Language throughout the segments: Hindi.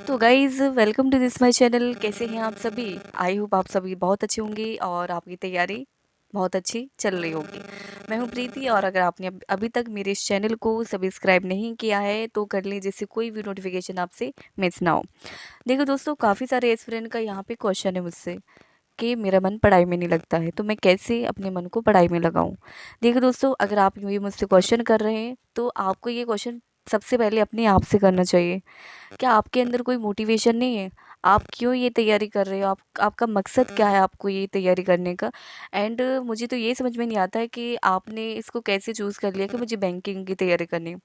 तो guys welcome to this my channel. कैसे हैं आप सभी? आई होप आप सभी बहुत अच्छे होंगे और आपकी तैयारी बहुत अच्छी चल रही होगी। मैं हूं प्रीति और अगर आपने अभी तक मेरे इस चैनल को सब्सक्राइब नहीं किया है तो कर लें जिससे कोई भी नोटिफिकेशन आपसे मिस ना हो। देखो दोस्तों, काफ़ी सारे एस्पिरेंट का यहाँ पे क्वेश्चन है मुझसे कि मेरा मन पढ़ाई में नहीं लगता है, तो मैं कैसे अपने मन को पढ़ाई में लगाऊं। देखो दोस्तों, अगर आप ये मुझसे क्वेश्चन कर रहे हैं तो आपको ये क्वेश्चन सबसे पहले अपने आप से करना चाहिए। क्या आपके अंदर कोई मोटिवेशन नहीं है? आप क्यों ये तैयारी कर रहे हो? आपका मकसद क्या है आपको ये तैयारी करने का? एंड मुझे तो ये समझ में नहीं आता है कि आपने इसको कैसे चूज़ कर लिया कि मुझे बैंकिंग की तैयारी करनी है।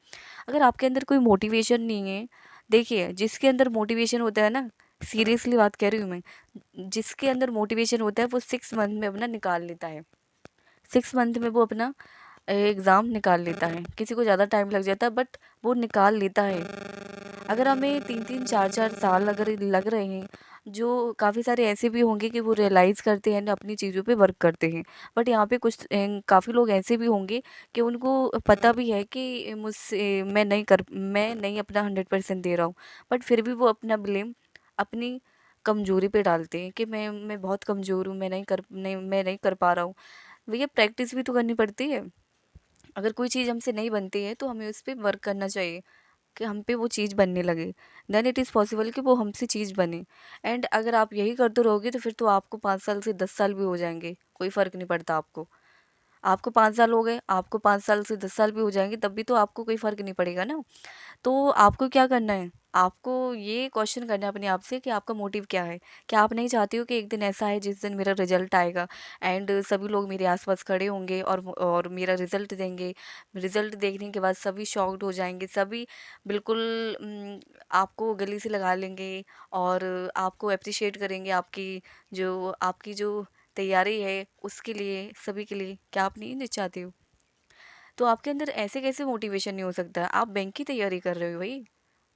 अगर आपके अंदर कोई मोटिवेशन नहीं है, देखिए जिसके अंदर मोटिवेशन होता है ना, सीरियसली बात कह रही हूँ मैं, जिसके अंदर मोटिवेशन होता है वो 6 मंथ में अपना निकाल लेता है। 6 मंथ में वो अपना एग्ज़ाम निकाल लेता है। किसी को ज़्यादा टाइम लग जाता है बट वो निकाल लेता है। अगर हमें 3-3 4-4 साल अगर लग रहे हैं, जो काफ़ी सारे ऐसे भी होंगे कि वो रियलाइज़ करते हैं ना, अपनी चीज़ों पे वर्क करते हैं। बट यहाँ पे कुछ काफ़ी लोग ऐसे भी होंगे कि उनको पता भी है कि मुझसे मैं नहीं अपना 100% दे रहा हूँ, बट फिर भी वो अपना ब्लेम अपनी कमज़ोरी पे डालते हैं कि मैं बहुत कमज़ोर हूँ, मैं नहीं कर पा रहा हूँ। भैया प्रैक्टिस भी तो करनी पड़ती है। अगर कोई चीज़ हमसे नहीं बनती है तो हमें उस पे वर्क करना चाहिए कि हम पे वो चीज़ बनने लगे। देन इट इज़ पॉसिबल कि वो हमसे चीज़ बने। एंड अगर आप यही करते रहोगे तो फिर तो आपको 5 साल से 10 साल भी हो जाएँगे, कोई फ़र्क नहीं पड़ता आपको। आपको 5 साल हो गए, आपको 5 साल से 10 साल भी हो जाएँगे तब भी तो आपको कोई फ़र्क नहीं पड़ेगा ना। तो आपको क्या करना है? आपको ये क्वेश्चन करना है अपने आप से कि आपका मोटिव क्या है? क्या आप नहीं चाहते हो कि एक दिन ऐसा है जिस दिन मेरा रिज़ल्ट आएगा एंड सभी लोग मेरे आस-पास खड़े होंगे और मेरा रिज़ल्ट देंगे। रिज़ल्ट देखने के बाद सभी शॉक्ड हो जाएँगे, सभी बिल्कुल आपको गले से लगा लेंगे और आपको एप्रिशिएट करेंगे आपकी जो तैयारी है उसके लिए, सभी के लिए। क्या आप नहीं चाहते हो? तो आपके अंदर ऐसे कैसे मोटिवेशन नहीं हो सकता? आप बैंक की तैयारी कर रहे हो भाई।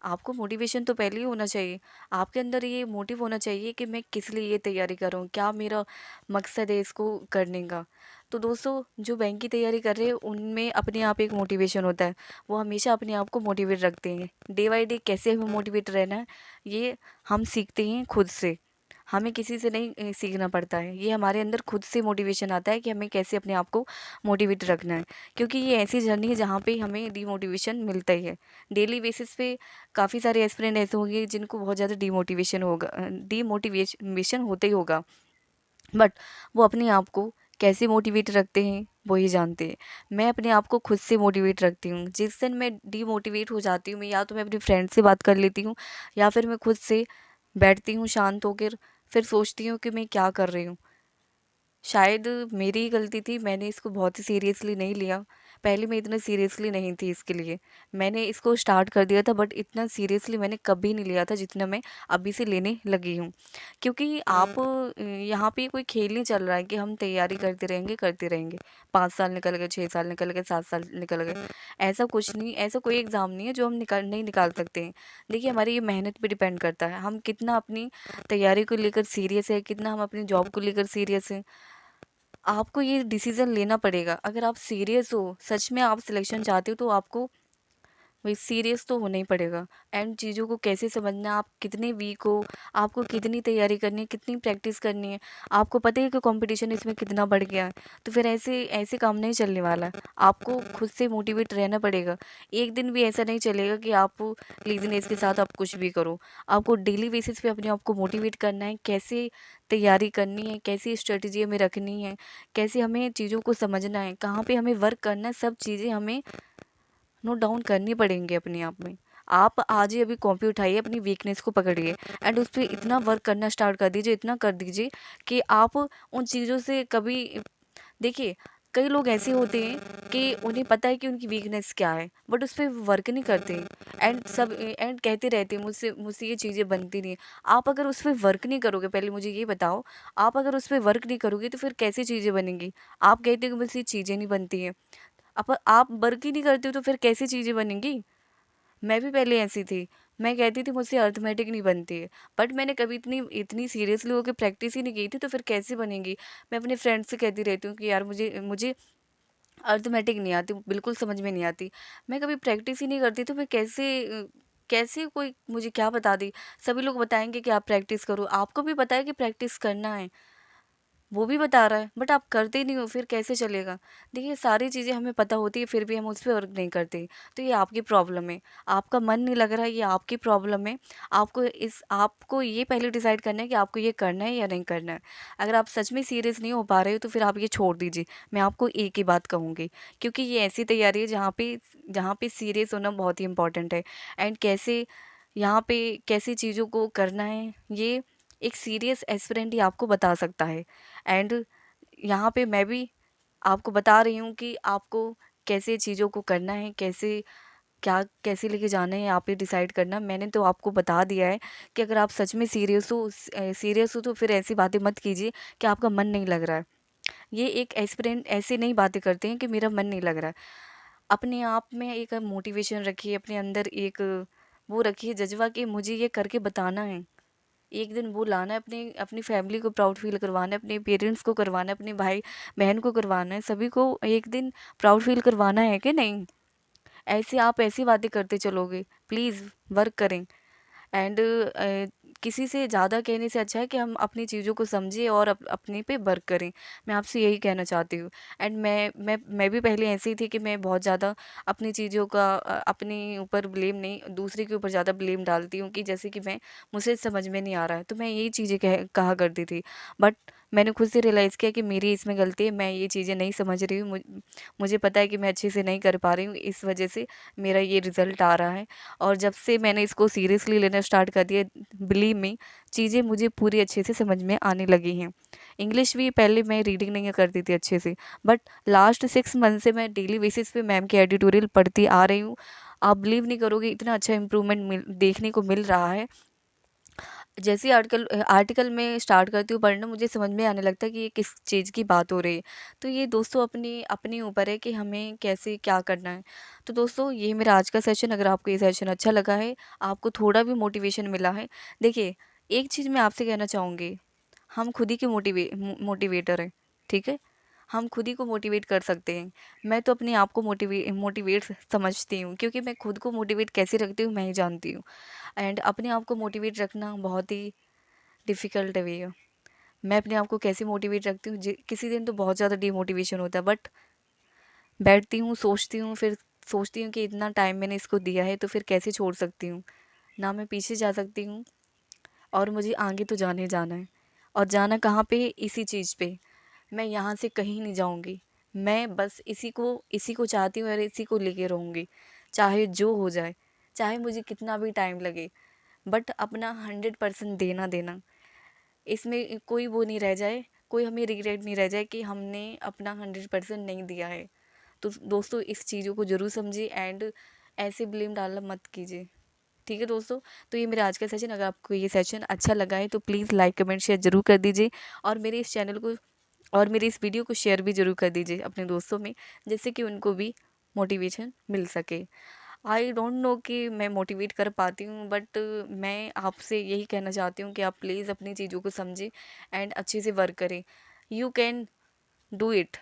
आपको मोटिवेशन तो पहले ही होना चाहिए। आपके अंदर ये मोटिव होना चाहिए कि मैं किस लिए ये तैयारी कर रहा हूँ, क्या मेरा मकसद है इसको करने का। तो दोस्तों, जो बैंक की तैयारी कर रहे हैं उनमें अपने आप एक मोटिवेशन होता है। वो हमेशा अपने आप को मोटिवेट रखते हैं। डे बाय डे कैसे हमें मोटिवेट रहना है, ये हम सीखते हैं खुद से। हमें किसी से नहीं सीखना पड़ता है। ये हमारे अंदर खुद से मोटिवेशन आता है कि हमें कैसे अपने आप को मोटिवेट रखना है। क्योंकि ये ऐसी जर्नी है जहाँ पे हमें डीमोटिवेशन मिलता ही है। डेली बेसिस पे काफ़ी सारे एस्पिरेंट ऐसे होंगे जिनको बहुत ज़्यादा डीमोटिवेशन होता ही होगा। बट वो अपने आप को कैसे मोटिवेट रखते हैं वही जानते हैं। मैं अपने आप को खुद से मोटिवेट रखती हूँ। जिस दिन मैं डीमोटिवेट हो जाती हूँ, मैं या तो मैं अपनी फ्रेंड से बात कर लेती हूँ या फिर मैं खुद से बैठती हूँ शांत होकर, फिर सोचती हूँ कि मैं क्या कर रही हूँ। शायद मेरी ही गलती थी, मैंने इसको बहुत ही सीरियसली नहीं लिया। पहले मैं इतना सीरियसली नहीं थी इसके लिए। मैंने इसको स्टार्ट कर दिया था बट इतना सीरियसली मैंने कभी नहीं लिया था जितना मैं अभी से लेने लगी हूँ। क्योंकि आप यहाँ पे कोई खेल नहीं चल रहा है कि हम तैयारी करते रहेंगे। 5 साल निकल गए, 6 साल निकल गए, 7 साल निकल गए। ऐसा कुछ नहीं, ऐसा कोई एग्ज़ाम नहीं है जो हम नहीं निकाल सकते हैं। देखिए हमारी ये मेहनत पे डिपेंड करता है, हम कितना अपनी तैयारी को लेकर सीरियस है, कितना हम अपनी जॉब को लेकर सीरियस हैं। आपको ये डिसीज़न लेना पड़ेगा। अगर आप सीरियस हो, सच में आप सिलेक्शन चाहते हो तो आपको वही सीरियस तो होना ही पड़ेगा। एंड चीज़ों को कैसे समझना है, आप कितने वीक हो, आपको कितनी तैयारी करनी है, कितनी प्रैक्टिस करनी है। आपको पता है कि कंपटीशन इसमें कितना बढ़ गया है, तो फिर ऐसे ऐसे काम नहीं चलने वाला है। आपको खुद से मोटिवेट रहना पड़ेगा। एक दिन भी ऐसा नहीं चलेगा कि आप लेज़ीनेस के साथ आप कुछ भी करो। आपको डेली बेसिस पे अपने आप को मोटिवेट करना है, कैसे तैयारी करनी है, कैसी स्ट्रेटजी हमें रखनी है, कैसे हमें चीज़ों को समझना है, कहाँ पे हमें वर्क करना है, सब चीज़ें हमें नोट डाउन करनी पड़ेंगी अपने आप में। आप आज ही अभी कॉपी उठाइए, अपनी वीकनेस को पकड़िए एंड उस पे इतना वर्क करना स्टार्ट कर दीजिए, इतना कर दीजिए कि आप उन चीज़ों से कभी देखिए, कई लोग ऐसे होते हैं कि उन्हें पता है कि उनकी वीकनेस क्या है, बट उस पे वर्क नहीं करते एंड कहते रहते हैं मुझसे मुझसे ये चीज़ें बनती नहीं हैं। आप अगर उस पे वर्क नहीं करोगे, पहले मुझे ये बताओ, आप अगर उस पे वर्क नहीं करोगे तो फिर कैसी चीज़ें बनेंगी? आप कहते हो कि मुझसे ये चीज़ें नहीं बनती हैं। अब आप वर्क ही नहीं करते हो तो फिर कैसी चीज़ें बनेंगी? मैं भी पहले ऐसी थी। मैं कहती थी मुझसे अरिथमेटिक नहीं बनती है। बट मैंने कभी इतनी इतनी सीरियसली होके प्रैक्टिस ही नहीं की थी तो फिर कैसे बनेंगी? मैं अपने फ्रेंड्स से कहती रहती हूँ कि यार मुझे मुझे अरिथमेटिक नहीं आती, बिल्कुल समझ में नहीं आती। मैं कभी प्रैक्टिस ही नहीं करती तो मैं कैसे कैसे कोई मुझे क्या बता दी? सभी लोग बताएँगे कि आप प्रैक्टिस करो, आपको भी पता है कि प्रैक्टिस करना है, वो भी बता रहा है, बट आप करते नहीं हो, फिर कैसे चलेगा? देखिए, सारी चीज़ें हमें पता होती है, फिर भी हम उस पे वर्क नहीं करते, तो ये आपकी प्रॉब्लम है। आपका मन नहीं लग रहा है, ये आपकी प्रॉब्लम है। आपको ये पहले डिसाइड करना है कि आपको ये करना है या नहीं करना है। अगर आप सच में सीरियस नहीं हो पा रहे हो, तो फिर आप ये छोड़ दीजिए। मैं आपको एक ही बात कहूँगी, क्योंकि ये ऐसी तैयारी है जहाँ पे सीरियस होना बहुत ही इम्पोर्टेंट है। एंड यहाँ पे कैसी चीज़ों को करना है, ये एक सीरियस एस्पिरेंट ही आपको बता सकता है। एंड यहाँ पे मैं भी आपको बता रही हूँ कि आपको कैसे चीज़ों को करना है, कैसे लेके जाना है, आप ही डिसाइड करना। मैंने तो आपको बता दिया है कि अगर आप सच में सीरियस हो तो फिर ऐसी बातें मत कीजिए कि आपका मन नहीं लग रहा है। ये एक एस्पिरेंट ऐसे नहीं बातें करते हैं कि मेरा मन नहीं लग रहा है। अपने आप में एक मोटिवेशन रखिए, अपने अंदर एक वो रखिए जज़्बा कि मुझे ये करके बताना है। एक दिन वो लाना है, अपनी अपनी फैमिली को प्राउड फ़ील करवाना है, अपने पेरेंट्स को करवाना है, अपने भाई-बहन को करवाना है, सभी को एक दिन प्राउड फ़ील करवाना है कि नहीं? ऐसे आप ऐसी बातें करते चलोगे, प्लीज़ वर्क करें। एंड किसी से ज़्यादा कहने से अच्छा है कि हम अपनी चीज़ों को समझें और अपने पे वर्क करें। मैं आपसे यही कहना चाहती हूँ। एंड मैं भी पहले ऐसी ही थी कि मैं बहुत ज़्यादा अपनी चीज़ों का अपने ऊपर ब्लेम नहीं, दूसरे के ऊपर ज़्यादा ब्लेम डालती हूँ कि जैसे कि मुझे समझ में नहीं आ रहा है, तो मैं यही चीज़ें कहा करती थी। बट मैंने खुद से रियलाइज़ किया कि मेरी इसमें गलती है, मैं ये चीज़ें नहीं समझ रही हूँ। मुझे पता है कि मैं अच्छे से नहीं कर पा रही हूँ, इस वजह से मेरा ये रिज़ल्ट आ रहा है। और जब से मैंने इसको सीरियसली लेना स्टार्ट कर दिया, बिलीव मी, चीज़ें मुझे पूरी अच्छे से समझ में आने लगी हैं। इंग्लिश भी पहले मैं रीडिंग नहीं करती थी अच्छे से, बट लास्ट 6 मंथ से मैं डेली बेसिस पे मैम के एडिटोरियल पढ़ती आ रही हूँ। आप बिलीव नहीं करोगे, इतना अच्छा इम्प्रूवमेंट देखने को मिल रहा है। जैसे ही आर्टिकल में स्टार्ट करती हूँ पढ़ना, मुझे समझ में आने लगता है कि ये किस चीज़ की बात हो रही है। तो ये दोस्तों अपने अपने ऊपर है कि हमें कैसे क्या करना है। तो दोस्तों, ये मेरा आज का सेशन, अगर आपको ये सेशन अच्छा लगा है, आपको थोड़ा भी मोटिवेशन मिला है, देखिए, एक चीज़ मैं आपसे कहना चाहूँगी, हम खुद ही के मोटिवेटर हैं, ठीक है? हम खुद ही को मोटिवेट कर सकते हैं। मैं तो अपने आप को मोटिवेट समझती हूँ, क्योंकि मैं खुद को मोटिवेट कैसे रखती हूँ, मैं ही जानती हूँ। एंड अपने आप को मोटिवेट रखना बहुत ही डिफ़िकल्ट है भैया। मैं अपने आप को कैसे मोटिवेट रखती हूँ, किसी दिन तो बहुत ज़्यादा डिमोटिवेशन होता है, बट बैठती हूँ, सोचती हूँ, फिर सोचती हूँ कि इतना टाइम मैंने इसको दिया है, तो फिर कैसे छोड़ सकती हूँ। ना मैं पीछे जा सकती हूँ, और मुझे आगे तो जाना ही जाना है। और जाना कहाँ पे? इसी चीज़ पे। मैं यहाँ से कहीं नहीं जाऊँगी। मैं बस इसी को चाहती हूँ और इसी को लेके रहूँगी, चाहे जो हो जाए, चाहे मुझे कितना भी टाइम लगे, बट अपना 100% देना देना। इसमें कोई वो नहीं रह जाए, कोई हमें रिग्रेट नहीं रह जाए कि हमने अपना 100% नहीं दिया है। तो दोस्तों, इस चीज़ों को ज़रूर समझिए, एंड ऐसे ब्लेम डालना मत कीजिए। ठीक है दोस्तों? तो ये मेरा आज का सेशन, अगर आपको ये सेशन अच्छा लगा है तो प्लीज़ लाइक, कमेंट, शेयर ज़रूर कर दीजिए, और मेरे इस चैनल को और मेरी इस वीडियो को शेयर भी ज़रूर कर दीजिए अपने दोस्तों में, जिससे कि उनको भी मोटिवेशन मिल सके। आई डोंट नो कि मैं मोटिवेट कर पाती हूँ, बट मैं आपसे यही कहना चाहती हूँ कि आप प्लीज़ अपनी चीज़ों को समझें एंड अच्छे से वर्क करें। You can do it,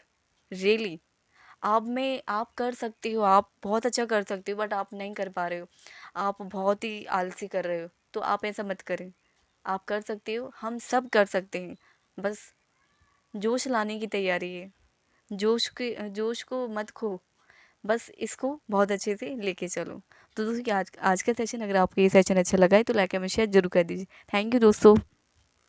really. आप कर सकते हो, आप बहुत अच्छा कर सकते हो, बट आप नहीं कर पा रहे हो। आप बहुत ही आलसी कर रहे हो, तो आप ऐसा मत करें। आप कर सकते हो, हम सब कर सकते हैं। बस जोश लाने की तैयारी है। जोश को मत खो, बस इसको बहुत अच्छे से लेके चलो। तो दोस्तों, आज आज का सेशन, अगर आपको ये सेशन अच्छा लगा है तो लाइक एंड शेयर जरूर कर दीजिए। थैंक यू दोस्तों।